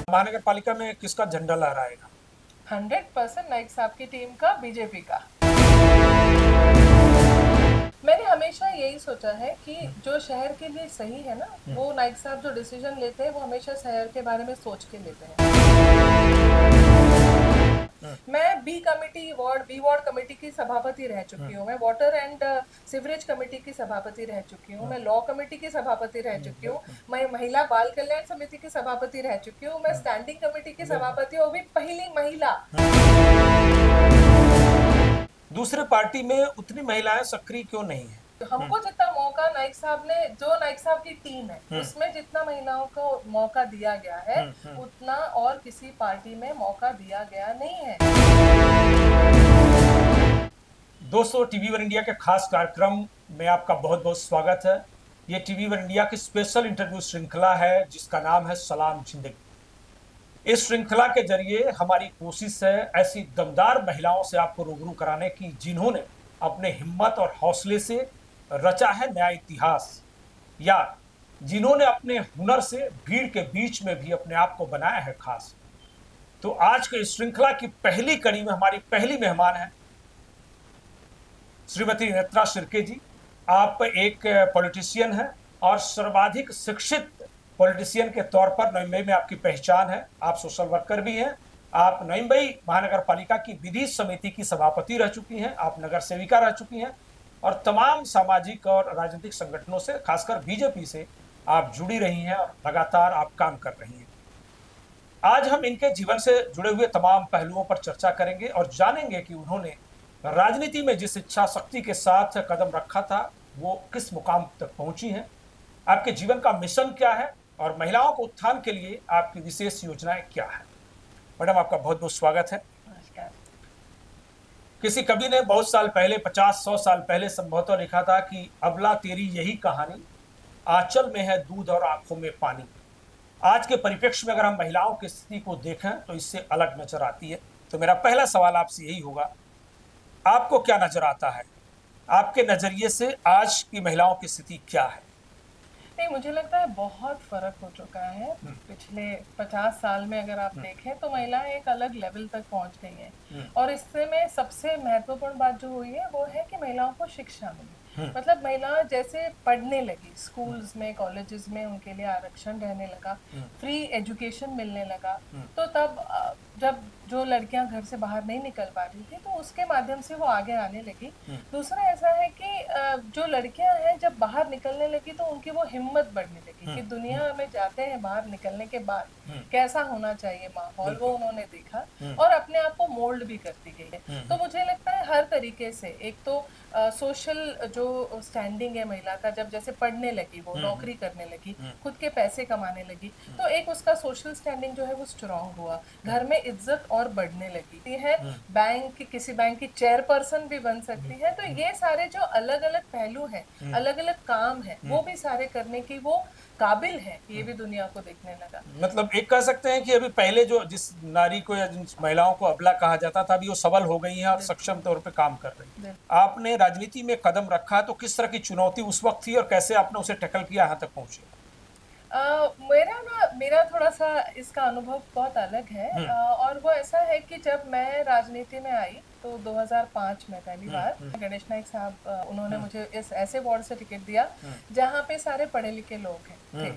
महानगर पालिका में किसका झंडा लहराएगा? 100% नाइक साहब की टीम का, बीजेपी का। मैंने हमेशा यही सोचा है कि जो शहर के लिए सही है ना, वो नाइक साहब जो डिसीजन लेते हैं वो हमेशा शहर के बारे में सोच के लेते हैं। मैं बी वार्ड कमेटी की सभापति रह चुकी हूँ, मैं वाटर एंड सीवरेज कमेटी की सभापति रह चुकी हूँ, मैं लॉ कमेटी की सभापति रह चुकी हूँ, मैं महिला बाल कल्याण समिति की सभापति रह चुकी हूँ, मैं स्टैंडिंग कमेटी की सभापति हूँ, भी पहली महिला। दूसरे पार्टी में उतनी महिलाएं सक्रिय क्यों नहीं है? हमको जितना मौका नाइक साहब ने, जो नाइक साहब की टीम है उसमें जितना महिलाओं को मौका दिया गया है उतना और किसी पार्टी में मौका दिया गया नहीं है। दोस्तों, टीवी वन इंडिया के खास कार्यक्रम में आपका बहुत बहुत स्वागत है। ये टीवी वन इंडिया की स्पेशल इंटरव्यू श्रृंखला है जिसका नाम है सलाम जिंदगी। इस श्रृंखला के जरिए हमारी कोशिश है ऐसी दमदार महिलाओं से आपको रूबरू कराने की जिन्होंने अपने हिम्मत और हौसले से रचा है नया इतिहास, या जिन्होंने अपने हुनर से भीड़ के बीच में भी अपने आप को बनाया है खास। तो आज के इस श्रृंखला की पहली कड़ी में हमारी पहली मेहमान है श्रीमती नेत्रा शिर्के जी। आप एक पॉलिटिशियन हैं और सर्वाधिक शिक्षित पॉलिटिशियन के तौर पर नई मुंबई में आपकी पहचान है। आप सोशल वर्कर भी हैं। आप नई मुंबई महानगर पालिका की विधि समिति की सभापति रह चुकी हैं, आप नगर सेविका रह चुकी हैं और तमाम सामाजिक और राजनीतिक संगठनों से, खासकर बीजेपी से आप जुड़ी रही हैं और लगातार आप काम कर रही हैं। आज हम इनके जीवन से जुड़े हुए तमाम पहलुओं पर चर्चा करेंगे और जानेंगे कि उन्होंने राजनीति में जिस इच्छा शक्ति के साथ कदम रखा था वो किस मुकाम तक पहुंची है, आपके जीवन का मिशन क्या है और महिलाओं को उत्थान के लिए आपकी विशेष योजनाएं क्या है। मैडम, आपका बहुत बहुत स्वागत है। नमस्कार। किसी कवि ने बहुत साल पहले, 50-100 साल पहले संभवतः लिखा था कि अबला तेरी यही कहानी, आंचल में है दूध और आंखों में पानी। आज के परिप्रेक्ष्य में अगर हम महिलाओं की स्थिति को देखें तो इससे अलग नजर आती है। तो मेरा पहला सवाल आपसे यही होगा, आपको क्या नजर आता है? आपके नजरिए से आज की महिलाओं की स्थिति क्या है? नहीं, मुझे लगता है बहुत फर्क हो चुका है। पिछले 50 साल में अगर आप देखें तो महिलाएं एक अलग लेवल तक पहुंच गई हैं और इससे में सबसे महत्वपूर्ण बात जो हुई है वो है कि महिलाओं को शिक्षा मिली। मतलब महिलाएं जैसे पढ़ने लगी, स्कूल्स में, कॉलेजेस में उनके लिए आरक्षण रहने लगा, फ्री एजुकेशन मिलने लगा, तो तब जब जो लड़कियां घर से बाहर नहीं निकल पा रही थी तो उसके माध्यम से वो आगे आने लगी। दूसरा ऐसा है कि जो लड़कियां हैं जब बाहर निकलने लगी तो उनकी वो हिम्मत बढ़ने लगी कि दुनिया में जाते हैं, बाहर निकलने के बाद कैसा होना चाहिए माहौल, वो उन्होंने देखा और अपने आप को मोल्ड भी करती गई है। तो मुझे लगता है हर तरीके से, एक तो सोशल जो स्टैंडिंग है महिला का, जब जैसे पढ़ने लगी, वो नौकरी करने लगी, खुद के पैसे कमाने लगी, तो एक उसका सोशल स्टैंडिंग जो है वो स्ट्रांग हुआ, घर में इज्जत और बढ़ने लगी है, किसी बैंक की चेयरपर्सन भी बन सकती है। तो ये सारे जो अलग अलग पहलू हैं, अलग अलग काम है, वो भी सारे करने की वो काबिल है, ये भी दुनिया को देखने लगा। मतलब एक कह सकते हैं कि अभी पहले जो जिस नारी को या जिन महिलाओं को अबला कहा जाता था, अभी वो सबल हो गई हैं और सक्षम तौर पे काम कर रही हैं। आपने राजनीति में कदम रखा तो किस तरह की चुनौती उस वक्त थी और कैसे आपने उसे टैकल किया, यहाँ तक पहुंचे? मेरा थोड़ा सा इसका अनुभव बहुत अलग है। और वो ऐसा है कि जब मैं राजनीति में आई तो 2005 में पहली बार गणेश नाइक साहब, उन्होंने मुझे इस ऐसे वार्ड से टिकट दिया जहाँ पे सारे पढ़े लिखे लोग हैं थे,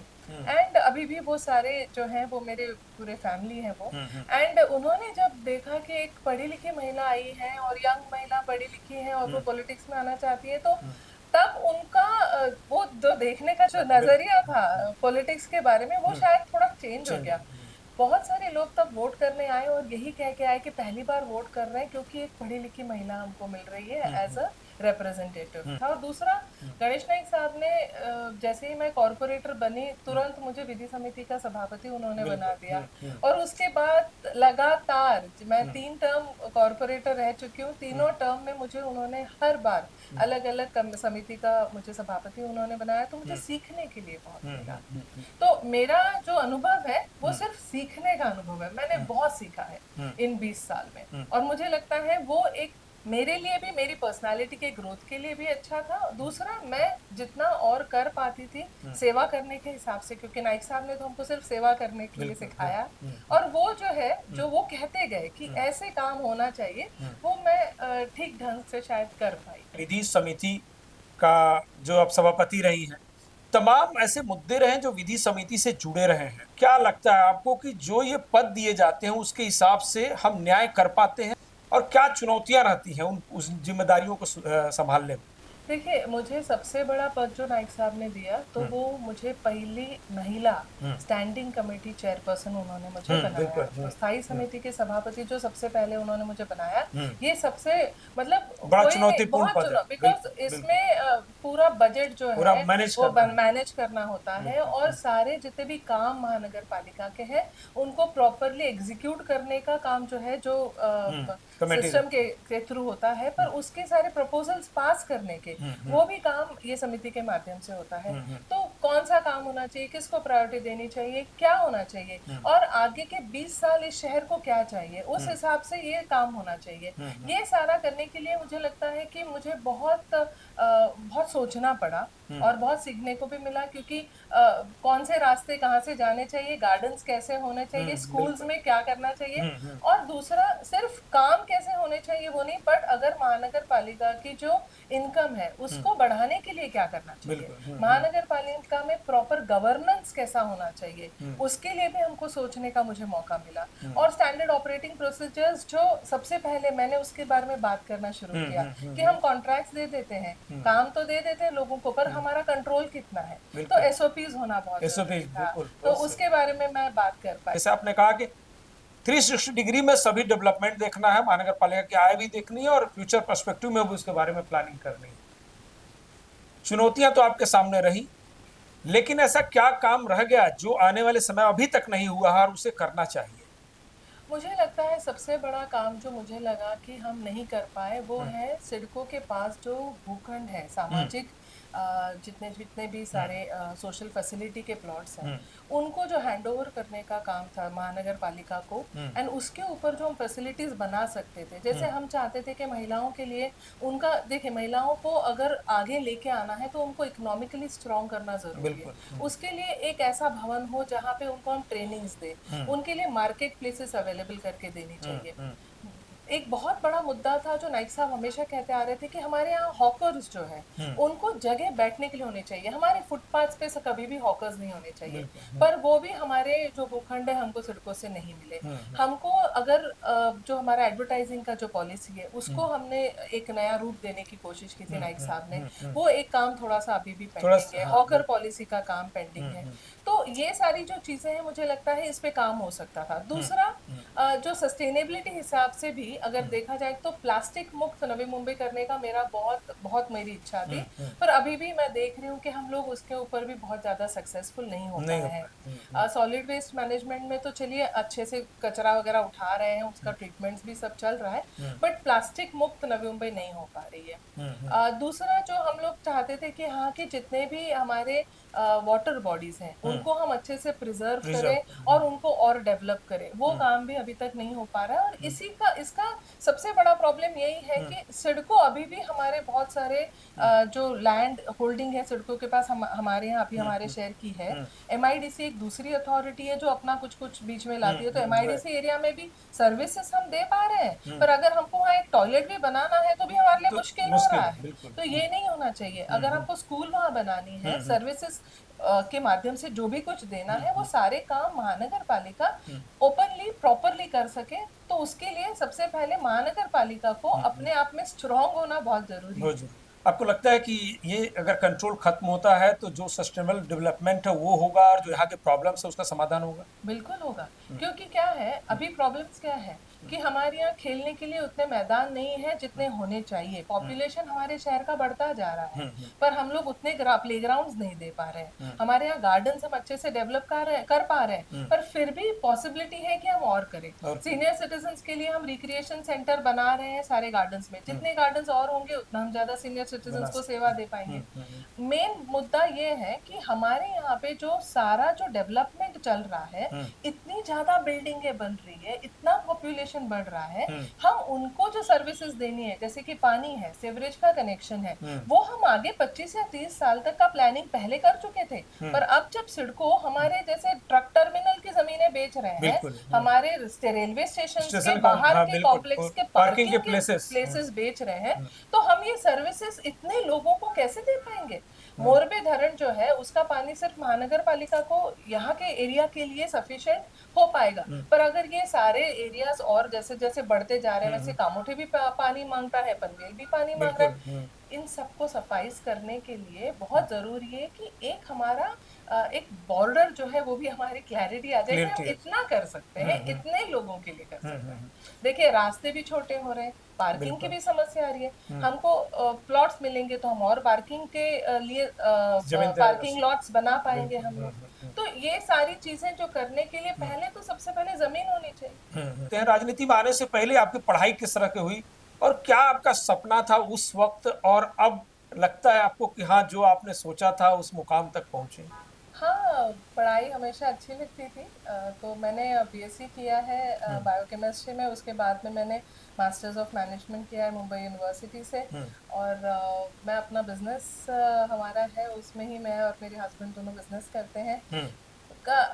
एंड अभी भी वो सारे जो हैं वो मेरे पूरे फैमिली है वो। एंड उन्होंने जब देखा कि एक पढ़ी लिखी महिला आई है और यंग महिला पढ़ी लिखी है और वो पॉलिटिक्स में आना चाहती है, तो तब उनका वो जो देखने का जो नजरिया था पॉलिटिक्स के बारे में वो शायद थोड़ा चेंज हो गया। बहुत सारे लोग तब वोट करने आए और यही कह के आए कि पहली बार वोट कर रहे हैं क्योंकि एक पढ़ी लिखी महिला हमको मिल रही है एज अ रिप्रेजेंटेटिव था। और दूसरा, गणेश नाइक साहब ने जैसे ही मैं कॉर्पोरेटर बनी तुरंत मुझे विधि समिति का सभापति उन्होंने बना दिया और उसके बाद लगातार मैं 3 टर्म कॉर्पोरेटर रह चुकी हूँ। तीनों टर्म में मुझे उन्होंने हर बार अलग अलग समिति का मुझे सभापति उन्होंने बनाया, तो मुझे सीखने के लिए बहुत मिला। तो मेरा जो अनुभव है वो सिर्फ सीखने का अनुभव है, मैंने बहुत सीखा है इन 20 साल में और मुझे लगता है वो एक मेरे लिए भी, मेरी पर्सनालिटी के ग्रोथ के लिए भी अच्छा था। दूसरा, मैं जितना और कर पाती थी सेवा करने के हिसाब से, क्योंकि नाइक साहब ने तो हमको सिर्फ सेवा करने के लिए बिल्कुल। सिखाया, और वो जो है, जो वो कहते गए कि ऐसे काम होना चाहिए, वो मैं ठीक ढंग से शायद कर पाई। विधि समिति का जो आप सभापति रही हैं, तमाम ऐसे मुद्दे रहे जो विधि समिति से जुड़े रहे हैं। क्या लगता है आपको कि जो ये पद दिए जाते हैं उसके हिसाब से हम न्याय कर पाते हैं, और क्या चुनौतियां रहती हैं उन उस जिम्मेदारियों को संभालने में? देखिए, मुझे सबसे बड़ा पद जो नाइक साहब ने दिया, तो वो मुझे पहली महिला स्टैंडिंग कमेटी चेयरपर्सन उन्होंने मुझे बनाया। तो स्थायी समिति के सभापति जो सबसे पहले उन्होंने मुझे बनाया, ये सबसे, मतलब बड़ा कोई चुनौतीपूर्ण बहुत पद है। बिकॉज बिल्कुल, इसमें पूरा बजट जो पूरा है मैनेज वो करना है। मैनेज करना होता है, और सारे जितने भी काम महानगर पालिका के हैं उनको प्रॉपरली एग्जीक्यूट करने का काम जो है, जो कमेटी सिस्टम के थ्रू होता है, पर उसके सारे प्रपोजल्स पास करने के वो भी काम ये समिति के माध्यम से होता है। तो कौन सा काम होना चाहिए, किसको प्रायोरिटी देनी चाहिए, क्या होना चाहिए, और आगे के 20 साल इस शहर को क्या चाहिए, उस हिसाब से ये काम होना चाहिए। ये सारा करने के लिए मुझे लगता है कि मुझे बहुत सोचना पड़ा, और बहुत सीखने को भी मिला, क्योंकि कौन से रास्ते कहाँ से जाने चाहिए, गार्डन्स कैसे होने चाहिए, स्कूल्स में क्या करना चाहिए, और दूसरा सिर्फ काम कैसे होने चाहिए वो नहीं, बट अगर महानगर पालिका की जो इनकम है उसको बढ़ाने के लिए क्या करना चाहिए, महानगर पालिका में प्रॉपर गवर्नेंस कैसा होना चाहिए, उसके लिए भी हमको सोचने का मुझे मौका मिला। और स्टैंडर्ड ऑपरेटिंग प्रोसीजर्स जो सबसे पहले मैंने उसके बारे में बात करना शुरू किया, कि हम कॉन्ट्रैक्ट्स दे देते हैं, काम तो दे देते हैं लोगों को, पर हमारा कंट्रोल कितना है, तो एसओपीज होना बहुत जरूरी था। तो उसके बारे में मैं बात कर पाई। जैसे आपने कहा कि 360 डिग्री में सभी डेवलपमेंट देखना है, महानगर पालिका की आय भी देखनी है, और फ्यूचर पर्सपेक्टिव में भी उसके बारे में प्लानिंग करनी है। चुनौतियां तो आपके सामने रही, लेकिन ऐसा क्या काम रह गया जो आने वाले समय अभी तक नहीं हुआ है और उसे करना चाहिए? मुझे लगता है सबसे बड़ा काम जो मुझे लगा कि हम नहीं कर पाए, वो है सिडको के पास जो भूखंड है, सामाजिक जितने जितने भी सारे सोशल फैसिलिटी के प्लॉट्स हैं, उनको जो हैंड ओवर करने का काम था महानगर पालिका को, एंड उसके ऊपर जो हम फैसिलिटीज बना सकते थे, जैसे हम चाहते थे कि महिलाओं के लिए उनका, देखिए, महिलाओं को अगर आगे लेके आना है तो उनको इकोनॉमिकली स्ट्रॉन्ग करना जरूरी है। उसके लिए एक ऐसा भवन हो जहाँ पे उनको हम ट्रेनिंग्स दें, उनके लिए मार्केट प्लेसेस अवेलेबल करके देनी चाहिए। एक बहुत बड़ा मुद्दा था जो नाइक साहब हमेशा कहते आ रहे थे, कि हमारे यहाँ हॉकर्स जो है उनको जगह बैठने के लिए होनी चाहिए, हमारे फुटपाथ पे कभी भी हॉकर्स नहीं होने चाहिए, पर वो भी हमारे जो भूखंड है हमको सड़कों से नहीं मिले। हमको अगर जो हमारा एडवर्टाइजिंग का जो पॉलिसी है उसको हमने एक नया रूप देने की कोशिश की थी नाइक साहब ने, वो एक काम थोड़ा सा अभी भी पेंडिंग है, हॉकर पॉलिसी का काम पेंडिंग है। तो ये सारी जो चीजें हैं, मुझे लगता है इस पे काम हो सकता था। दूसरा, जो सस्टेनेबिलिटी हिसाब से भी अगर देखा जाए तो प्लास्टिक मुक्त नवी मुंबई करने का मेरा बहुत बहुत मेरी इच्छा थी, पर अभी भी मैं देख रही हूँ कि हम लोग उसके ऊपर भी बहुत ज्यादा सक्सेसफुल नहीं हो पाए हैं। सॉलिड वेस्ट मैनेजमेंट में तो चलिए अच्छे से कचरा वगैरह उठा रहे हैं, उसका ट्रीटमेंट्स भी सब चल रहा है, बट प्लास्टिक मुक्त नवी मुंबई नहीं हो पा रही है। दूसरा, जो हम लोग चाहते थे कि हाँ, कि जितने भी हमारे वाटर बॉडीज हैं उनको हम अच्छे से प्रिजर्व करें और उनको और डेवलप करें, वो काम भी अभी तक नहीं हो पा रहा है। और इसका सबसे बड़ा प्रॉब्लम यही है कि सड़कों, अभी भी हमारे बहुत सारे जो लैंड होल्डिंग है सड़कों के पास, हमारे यहाँ अभी हमारे शहर की है। एमआईडीसी एक दूसरी अथॉरिटी है जो अपना कुछ कुछ बीच में लाती है, तो एमआईडीसी एरिया में भी सर्विसेज हम दे पा रहे हैं, पर अगर हमको वहाँ एक टॉयलेट भी बनाना है तो भी हमारे लिए मुश्किल हो रहा है। तो ये नहीं होना चाहिए। अगर हमको स्कूल वहाँ बनानी है, सर्विसेज के माध्यम से जो भी कुछ देना है, वो सारे काम महानगर पालिका ओपनली प्रॉपरली कर सके, तो उसके लिए सबसे पहले महानगर पालिका को अपने आप में स्ट्रॉन्ग होना बहुत जरूरी है। आपको लगता है कि ये अगर कंट्रोल खत्म होता है तो जो सस्टेनेबल डेवलपमेंट है वो होगा, और जो यहाँ के प्रॉब्लम्स है उसका समाधान होगा? बिल्कुल होगा, क्योंकि क्या है, अभी प्रॉब्लम्स क्या है कि हमारे यहाँ खेलने के लिए उतने मैदान नहीं है जितने होने चाहिए। पॉपुलेशन हमारे शहर का बढ़ता जा रहा है, पर हम लोग उतने प्लेग्राउंड्स नहीं दे पा रहे हैं। हमारे यहाँ गार्डन्स हम अच्छे से डेवलप कर पा रहे हैं, पर फिर भी पॉसिबिलिटी है कि हम और करें। सीनियर सिटीजन्स के लिए हम रिक्रिएशन सेंटर बना रहे हैं सारे गार्डन्स में, जितने गार्डन्स और होंगे उतना हम ज्यादा सीनियर सिटीजन्स को सेवा दे पाएंगे। मेन मुद्दा ये है कि हमारे यहाँ पे जो सारा जो डेवलपमेंट चल रहा है, इतनी ज्यादा बिल्डिंगें बन रही है, इतना पॉपुलेशन पॉपुलेशन बढ़ रहा है, हम उनको जो सर्विसेज देनी है, जैसे कि पानी है, सीवरेज का कनेक्शन है, वो हम आगे 25 या 30 साल तक का प्लानिंग पहले कर चुके थे। पर अब जब सिडको हमारे जैसे ट्रक टर्मिनल की जमीनें बेच रहे हैं, हमारे रेलवे स्टेशन के बाहर के कॉम्प्लेक्स के पार्किंग के प्लेसेस बेच रहे हैं, तो हम ये सर्विसेज इतने लोगों को कैसे दे पाएंगे? मोरबी धरण जो है उसका पानी सिर्फ महानगर पालिका को यहाँ के एरिया के लिए सफिशिएंट हो पाएगा, पर अगर ये सारे एरियाज और जैसे जैसे बढ़ते जा रहे हैं, वैसे कामोठे भी पानी मांगता है, पनवेल भी पानी मांग रहा है, इन सबको सफाइज करने के लिए बहुत जरूरी है कि एक हमारा एक बॉर्डर जो है वो भी हमारी क्लैरिटी आ जाए कि हम इतना कर सकते हैं, इतने लोगों के लिए कर सकते हैं। देखिए रास्ते भी छोटे हो रहे हैं, पार्किंग की भी समस्या आ रही है, हमको प्लॉट्स मिलेंगे तो हम और पार्किंग के लिए पार्किंग लॉट्स बना पाएंगे हम लोग। तो ये सारी चीजें जो करने के लिए पहले तो सबसे पहले जमीन होनी चाहिए। राजनीति में आने से पहले आपकी पढ़ाई किस तरह की हुई और क्या आपका सपना था उस वक्त, और अब लगता है आपको कि हाँ जो आपने सोचा था उस मुकाम तक पहुंचे? हाँ, पढ़ाई हमेशा अच्छी लगती थी। तो मैंने बीएससी किया है बायोकेमिस्ट्री में, उसके बाद में मैंने मास्टर्स ऑफ मैनेजमेंट किया है मुंबई यूनिवर्सिटी से, और मैं अपना बिजनेस हमारा है, उसमें ही मैं और मेरे हस्बैंड दोनों बिजनेस करते हैं।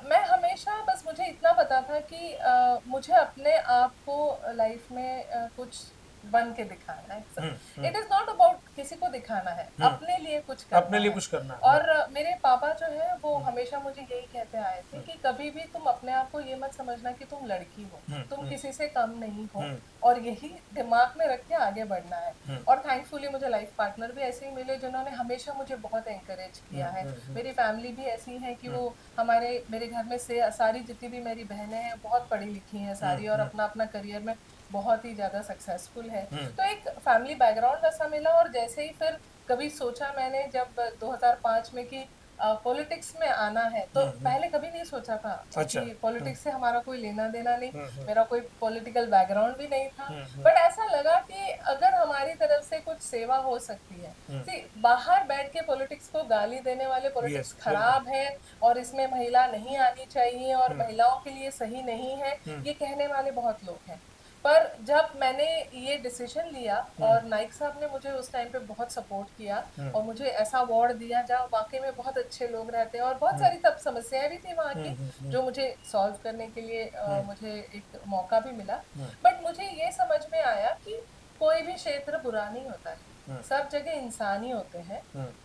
मैं हमेशा बस मुझे इतना पता था कि मुझे अपने आप को लाइफ में कुछ बन के दिखाना है। इट इज नॉट अबाउट किसी को दिखाना है, अपने लिए कुछ करना अपने लिए है। कुछ करना है। और मेरे पापा जो है वो हमेशा मुझे यही कहते आए थे कि कभी भी तुम अपने आप को ये मत समझना कि तुम लड़की हो, तुम किसी से कम नहीं हो, और यही दिमाग में रख के आगे बढ़ना है। और थैंकफुली मुझे लाइफ पार्टनर भी ऐसे ही मिले जिन्होंने हमेशा मुझे बहुत एनकरेज किया है। मेरी फैमिली भी ऐसी है कि वो मेरे घर में से सारी जितनी भी मेरी बहनें हैं बहुत पढ़ी लिखी हैं सारी, और अपना अपना करियर में बहुत ही ज्यादा सक्सेसफुल है। तो एक फैमिली बैकग्राउंड ऐसा मिला, और जैसे ही फिर कभी सोचा मैंने जब 2005 में कि पॉलिटिक्स में आना है, तो पहले कभी नहीं सोचा था कि पॉलिटिक्स से हमारा कोई लेना देना नहीं, मेरा कोई पॉलिटिकल बैकग्राउंड भी नहीं था, बट ऐसा लगा कि अगर हमारी तरफ से कुछ सेवा हो सकती है। बाहर बैठ के पॉलिटिक्स को गाली देने वाले, पॉलिटिक्स खराब है और इसमें महिला नहीं आनी चाहिए और महिलाओं के लिए सही नहीं है, ये कहने वाले बहुत लोग हैं। पर जब मैंने ये डिसीजन लिया, और नाइक साहब ने मुझे उस टाइम पे बहुत सपोर्ट किया और मुझे ऐसा अवार्ड दिया जहाँ वाकई में बहुत अच्छे लोग रहते हैं, और बहुत सारी तब समस्याएं भी थी वहाँ की जो मुझे सॉल्व करने के लिए मुझे एक मौका भी मिला। बट मुझे ये समझ में आया कि कोई भी क्षेत्र बुरा नहीं होता है, सब जगह इंसान ही होते हैं।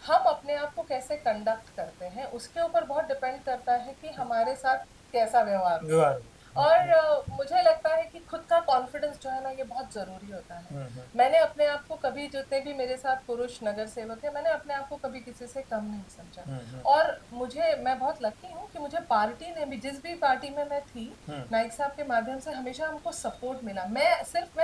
हम अपने आप को कैसे कंडक्ट करते हैं उसके ऊपर बहुत डिपेंड करता है कि हमारे साथ कैसा व्यवहार। और मुझे लगता है कि खुद का कॉन्फिडेंस जो है ना, ये बहुत जरूरी होता है। मैंने अपने आप को कभी, जितने भी मेरे साथ पुरुष नगर सेवक है, मैंने अपने आप को कभी किसी से कम नहीं समझा। और मैं बहुत लकी हूँ कि मुझे पार्टी ने भी, जिस भी पार्टी में मैं थी, नाइक साहब के माध्यम से हमेशा हमको सपोर्ट मिला। मैं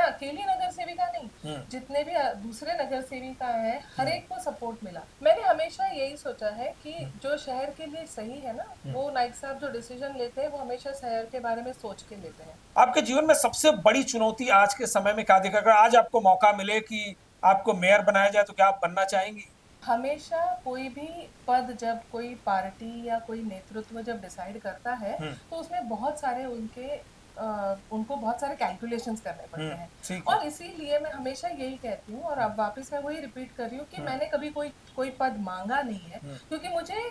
अकेली नगर सेविका नहीं, जितने भी दूसरे नगर सेविका है, हर एक को सपोर्ट मिला। मैंने हमेशा यही सोचा है कि जो शहर के लिए सही है ना, वो नाइक साहब जो डिसीजन लेते हैं वो हमेशा शहर के बारे में सोच के लेते हैं। आपके जीवन में सबसे बड़ी चुनौती आज के समय में क्या दिखा? अगर आज आपको मौका मिले कि आपको मेयर बनाया जाए तो क्या आप बनना चाहेंगी? हमेशा कोई भी पद, जब कोई पार्टी या कोई नेतृत्व जब डिसाइड करता है, तो उसमें बहुत सारे उनको बहुत सारे कैलकुलेशंस करने पड़ते हैं। और इसीलिए मैं हमेशा यही कहती हूँ, और अब वापस मैं वही रिपीट कर रही हूँ कि मैंने कभी कोई पद मांगा नहीं है, क्योंकि मुझे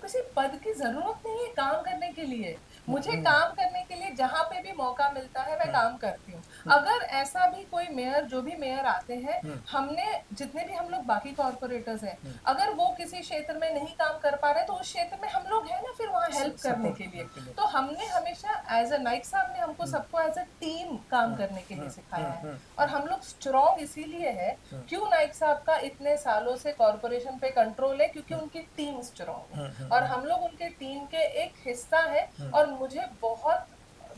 किसी पद की जरूरत नहीं है काम करने के लिए। मुझे काम करने के लिए जहाँ पे भी मौका मिलता है मैं काम करती हूँ। अगर ऐसा भी कोई मेयर, जो भी मेयर आते हैं, हमने जितने भी हम लोग बाकी कॉर्पोरेटर्स हैं, अगर वो किसी क्षेत्र में नहीं काम कर पा रहे तो उस क्षेत्र में हम लोग हैं ना फिर वहाँ हेल्प करने के लिए। तो हमने हमेशा एज अ, नाइक साहब ने हमको सबको एज अ टीम काम करने के लिए सिखाया है, और हम लोग स्ट्रॉन्ग इसीलिए है। क्यों नाइक साहब का इतने सालों से कॉर्पोरेशन पे कंट्रोल है? क्योंकि उनकी टीम स्ट्रॉन्ग है और हम लोग उनके टीम के एक हिस्सा है, और मुझे बहुत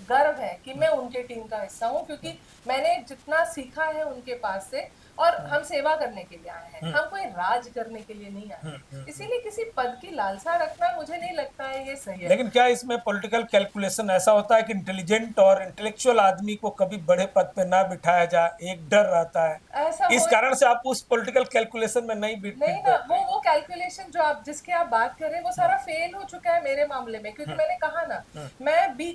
गर्व है कि मैं उनके टीम का हिस्सा हूँ, क्योंकि मैंने जितना सीखा है उनके पास से, और हम सेवा करने के लिए आए हैं, हम कोई राज करने के लिए नहीं आए। इसीलिए किसी पद की लालसा रखना मुझे नहीं लगता है ये सही है। लेकिन क्या इसमें पॉलिटिकल कैलकुलेशन ऐसा होता है कि इंटेलिजेंट और इंटेलेक्चुअल आदमी को कभी बड़े पद पे ना बिठाया जाए, एक डर रहता है, इस कारण से आप उस पॉलिटिकल कैलकुलेशन में नहीं ना, वो कैलकुलेशन जो आप जिसकी आप बात कर रहे हैं वो सारा फेल हो चुका है मेरे मामले में, क्योंकि मैंने कहा ना, मैं बी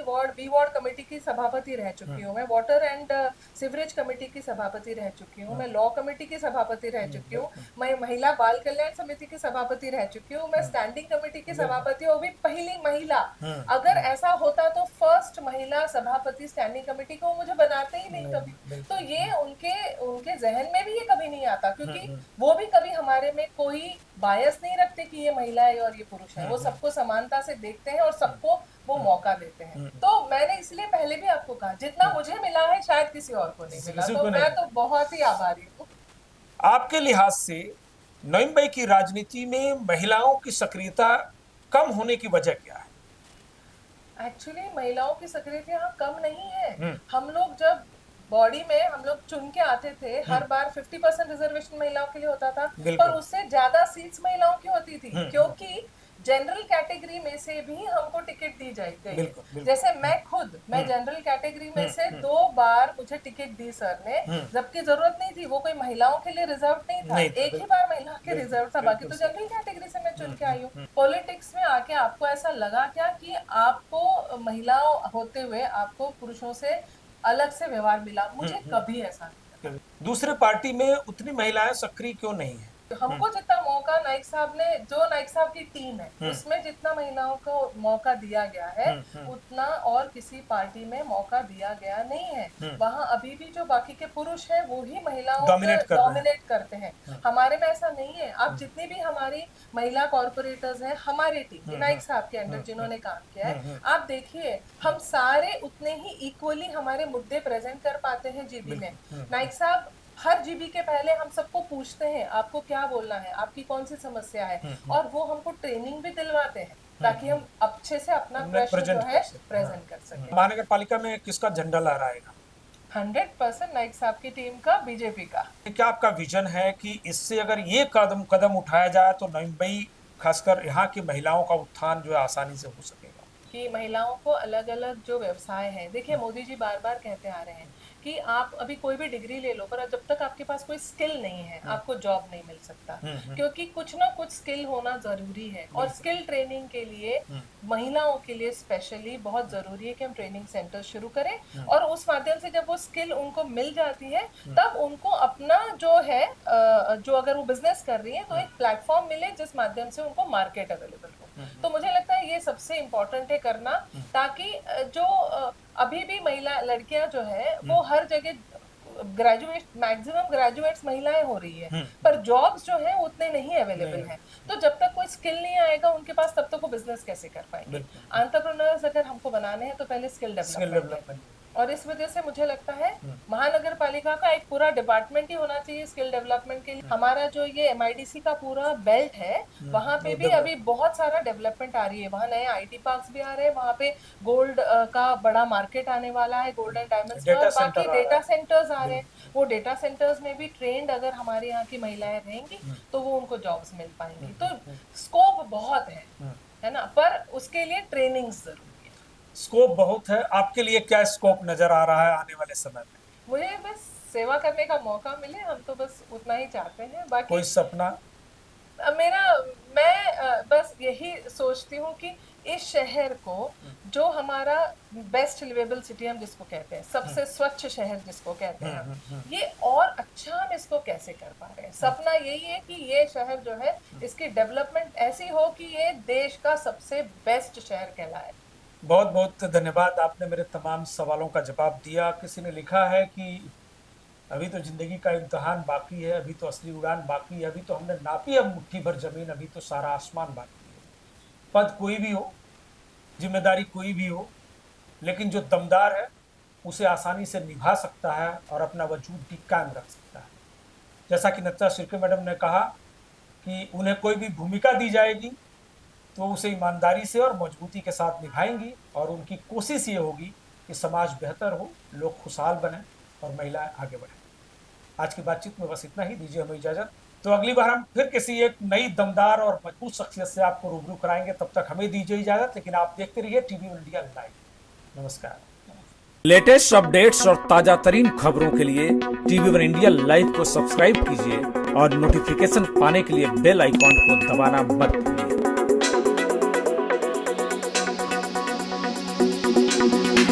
वार्ड कमेटी की सभापति रह चुकी हूँ, मैं वाटर एंड सीवरेज कमेटी की सभापति रह चुकी हूँ, मैं लॉ कमेटी की सभापति रह चुकी हूँ, मैं महिला बाल कल्याण समिति की सभापति रह चुकी हूँ, मैं स्टैंडिंग कमेटी की सभापति हूँ, भी पहली महिला। अगर ऐसा होता तो फर्स्ट महिला सभापति स्टैंडिंग कमेटी को मुझे बनाते ही नहीं कभी। तो ये उनके जहन में भी ये कभी नहीं आता, क्योंकि वो भी कभी हमारे में कोई बायस नहीं रखते कि ये महिला है और ये पुरुष है, वो सबको समानता से देखते हैं और सबको वो मौका देते हैं। तो मैंने इसलिए पहले भी आपको कहा, जितना मुझे मिला है शायद किसी और को नहीं मिला, तो मैं तो बहुत ही आभारी हूँ। आपके लिहाज से नईम भाई की राजनीति में महिलाओं की सक्रियता कम होने की वजह क्या है? एक्चुअली महिलाओं की सक्रियता यहाँ कम नहीं है। हम लोग जब बॉडी में हम लोग चुन के आते थे, हर बार 50% रिजर्वेशन महिलाओं के लिए होता था, पर उससे ज्यादा सीट्स महिलाओं की होती थी, क्योंकि जनरल कैटेगरी में से भी हमको टिकट दी गई। जैसे मैं जनरल कैटेगरी में से 2 बार मुझे टिकट दी सर ने, जबकि जरूरत नहीं थी, वो कोई महिलाओं के लिए रिजर्व नहीं था, एक ही बार महिला के रिजर्व था, बाकी तो जनरल कैटेगरी से मैं चुन के आई हूँ। पॉलिटिक्स में आके आपको ऐसा लगा क्या कि आपको महिला होते हुए आपको पुरुषों से अलग से व्यवहार मिला? मुझे कभी ऐसा नहीं लगा। दूसरे पार्टी में उतनी महिलाएं सक्रिय क्यों नहीं है? हमको जितना मौका नाइक साहब ने, जो नाइक साहब की टीम है उसमें जितना महिलाओं को मौका दिया गया है, उतना और किसी पार्टी में मौका दिया गया नहीं है। वहाँ अभी भी जो बाकी के पुरुष हैं वो ही महिलाओं को डोमिनेट करते हैं। हमारे में ऐसा नहीं है। अब जितनी भी हमारी महिला कॉर्पोरेटर्स हैं हमारी टीम नाइक साहब के अंडर जिन्होंने काम किया है, आप देखिए हम सारे उतने ही इक्वली हमारे मुद्दे प्रेजेंट कर पाते हैं जीबी में। नाइक साहब हर जीबी के पहले हम सबको पूछते हैं आपको क्या बोलना है, आपकी कौन सी समस्या है, और वो हमको ट्रेनिंग भी दिलवाते हैं ताकि हम अच्छे से अपना प्रश्न जो है प्रेजेंट कर सकें। महानगर पालिका में किसका झंडा लहराएगा? 100% नाइक साहब की टीम का, बीजेपी का। क्या आपका विजन है कि इससे अगर ये कदम उठाया जाए तो नईम भाई खासकर यहाँ की महिलाओं का उत्थान जो है आसानी से हो सकेगा? कि महिलाओं को अलग अलग जो व्यवसाय है, देखिए मोदी जी बार बार कहते आ रहे हैं कि आप अभी कोई भी डिग्री ले लो, पर जब तक आपके पास कोई स्किल नहीं है आपको जॉब नहीं मिल सकता, क्योंकि कुछ ना कुछ स्किल होना जरूरी है। और स्किल ट्रेनिंग के लिए महिलाओं के लिए स्पेशली बहुत जरूरी है कि हम ट्रेनिंग सेंटर शुरू करें, और उस माध्यम से जब वो स्किल उनको मिल जाती है तब उनको अपना जो है जो अगर वो बिजनेस कर रही है तो एक प्लेटफॉर्म मिले जिस माध्यम से उनको मार्केट अवेलेबल हो। तो मुझे लगता है ये सबसे इम्पोर्टेंट है करना, ताकि जो अभी भी महिला लड़कियां जो है वो हर जगह मैक्सिमम ग्रेजुएट्स महिलाएं हो रही है, पर जॉब्स जो है उतने नहीं अवेलेबल हैं। तो जब तक कोई स्किल नहीं आएगा उनके पास, तब तक वो बिजनेस कैसे कर पाएंगे? एंटरप्रेन्योर्स अगर हमको बनाने हैं तो पहले स्किल डेवलपमेंट, और इस वजह से मुझे लगता है महानगर पालिका का एक पूरा डिपार्टमेंट ही होना चाहिए स्किल डेवलपमेंट के लिए। हमारा जो ये MIDC का पूरा बेल्ट है वहाँ पे भी अभी बहुत सारा डेवलपमेंट आ रही है, वहाँ नए IT पार्क्स भी आ रहे हैं, वहाँ पे गोल्ड का बड़ा मार्केट आने वाला है, गोल्ड एंड डायमंड्स का, बाकी डेटा सेंटर्स आ रहे हैं। वो डेटा सेंटर्स में भी ट्रेंड अगर हमारे यहाँ की महिलाएं रहेंगी तो वो उनको जॉब्स मिल पाएंगी। तो स्कोप बहुत है ना, पर उसके लिए ट्रेनिंग जरूरी। स्कोप बहुत है, आपके लिए क्या स्कोप नजर आ रहा है आने वाले समय में? मुझे बस सेवा करने का मौका मिले, हम तो बस उतना ही चाहते हैं। बाकी कोई सपना? मैं बस यही सोचती हूँ कि इस शहर को, जो हमारा बेस्ट लिवेबल सिटी हम जिसको कहते हैं, सबसे स्वच्छ शहर जिसको कहते हैं, ये और अच्छा हम इसको कैसे कर पा रहे हैं। सपना यही है कि ये शहर जो है इसकी डेवलपमेंट ऐसी हो कि ये देश का सबसे बेस्ट शहर कहलाए। बहुत बहुत धन्यवाद, आपने मेरे तमाम सवालों का जवाब दिया। किसी ने लिखा है कि अभी तो जिंदगी का इम्तहान बाकी है, अभी तो असली उड़ान बाकी है, अभी तो हमने नापी अब मुट्ठी भर जमीन, अभी तो सारा आसमान बाकी है। पद कोई भी हो, जिम्मेदारी कोई भी हो, लेकिन जो दमदार है उसे आसानी से निभा सकता है और अपना वजूद भी कायम रख सकता है। जैसा कि नत्था शिर्के मैडम ने कहा कि उन्हें कोई भी भूमिका दी जाएगी तो उसे ईमानदारी से और मजबूती के साथ निभाएंगी, और उनकी कोशिश ये होगी कि समाज बेहतर हो, लोग खुशहाल बने और महिलाएं आगे बढ़ें। आज की बातचीत में बस इतना ही, दीजिए हमें इजाजत। तो अगली बार हम फिर किसी एक नई दमदार और मजबूत शख्सियत से आपको रूबरू कराएंगे। तब तक हमें दीजिए इजाजत, लेकिन आप देखते रहिए TV1 इंडिया लाइव। नमस्कार। लेटेस्ट अपडेट्स और ताजा तरीन खबरों के लिए TV1 इंडिया लाइव को सब्सक्राइब कीजिए और नोटिफिकेशन पाने के लिए बेल आइकॉन को दबाना मत भूलिए।